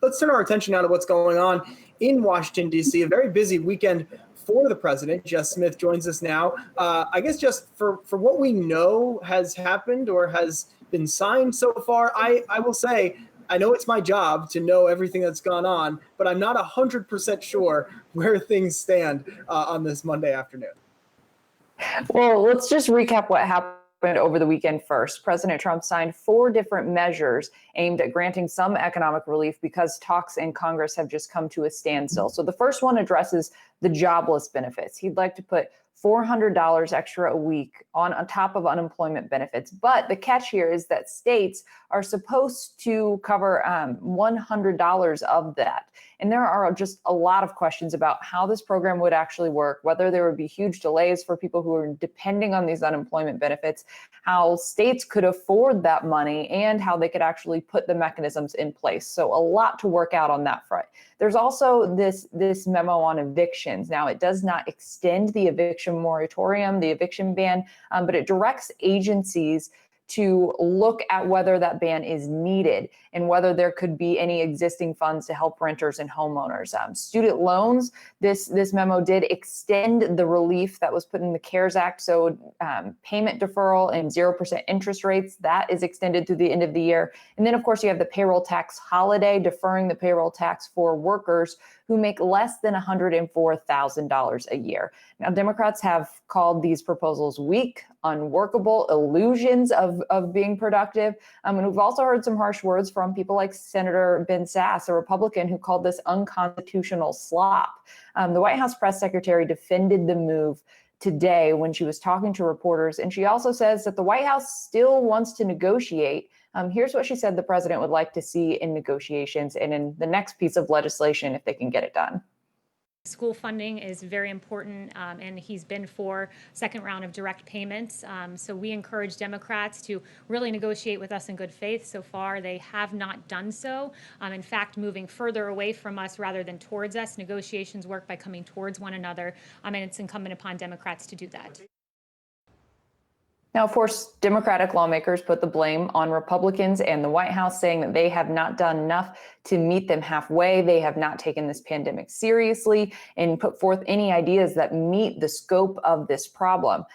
Let's turn our attention now to what's going on in Washington, D.C., a very busy weekend for the president. Jess Smith joins us now. I guess just for what we know has happened or has been signed so far, I will say, I know it's my job to know everything that's gone on, but I'm not 100% sure where things stand on this Monday afternoon. Well, let's just recap what happened over the weekend first. President Trump signed 4 different measures aimed at granting some economic relief because talks in Congress have just come to a standstill. So the first one addresses the jobless benefits. He'd like to put $400 extra a week on top of unemployment benefits. But the catch here is that states are supposed to cover $100 of that. And there are just a lot of questions about how this program would actually work, whether there would be huge delays for people who are depending on these unemployment benefits, how states could afford that money, and how they could actually put the mechanisms in place. So a lot to work out on that front. There's also this memo on evictions. Now, it does not extend the eviction moratorium, the eviction ban, but it directs agencies to look at whether that ban is needed and whether there could be any existing funds to help renters and homeowners. Student loans, this memo did extend the relief that was put in the CARES Act. So payment deferral and 0% interest rates, that is extended through the end of the year. And then, of course, you have the payroll tax holiday, deferring the payroll tax for workers who make less than $104,000 a year. Now, Democrats have called these proposals weak, unworkable, illusions of being productive. And we've also heard some harsh words from people like Senator Ben Sasse, a Republican, who called this unconstitutional slop. The White House press secretary defended the move today when she was talking to reporters. And she also says that the White House still wants to negotiate. Here's what she said the president would like to see in negotiations and in the next piece of legislation if they can get it done. School funding is very important, and he's been for second round of direct payments. So we encourage Democrats to really negotiate with us in good faith. So far, they have not done so. In fact, moving further away from us rather than towards us. Negotiations work by coming towards one another, and it's incumbent upon Democrats to do that. Now, of course, Democratic lawmakers put the blame on Republicans and the White House, saying that they have not done enough to meet them halfway. They have not taken this pandemic seriously and put forth any ideas that meet the scope of this problem.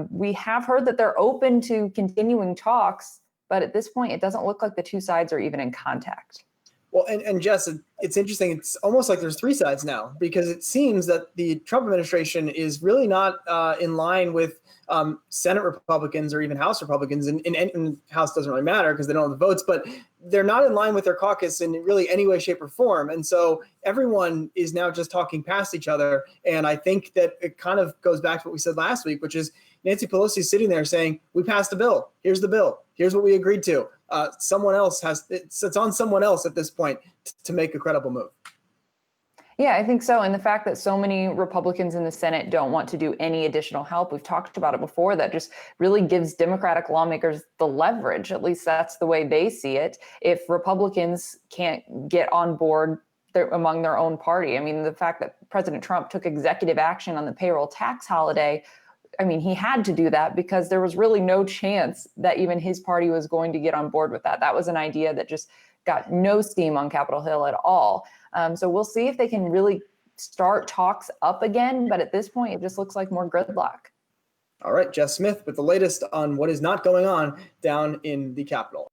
We have heard that they're open to continuing talks, but at this point, it doesn't look like the two sides are even in contact. Well, and Jess, it's interesting. It's almost like there's 3 sides now, because it seems that the Trump administration is really not in line with Senate Republicans or even House Republicans. And House doesn't really matter because they don't have the votes, but they're not in line with their caucus in really any way, shape, or form. And so everyone is now just talking past each other. And I think that it kind of goes back to what we said last week, which is Nancy Pelosi is sitting there saying, we passed a bill. Here's the bill. Here's what we agreed to. Someone else it's on someone else at this point to make a credible move. Yeah, I think so. And the fact that so many Republicans in the Senate don't want to do any additional help, we've talked about it before, that just really gives Democratic lawmakers the leverage. At least that's the way they see it. If Republicans can't get on board among their own party, I mean, the fact that President Trump took executive action on the payroll tax holiday, I mean, he had to do that because there was really no chance that even his party was going to get on board with that. That was an idea that just got no steam on Capitol Hill at all. So we'll see if they can really start talks up again. But at this point, it just looks like more gridlock. All right, Jess Smith with the latest on what is not going on down in the Capitol.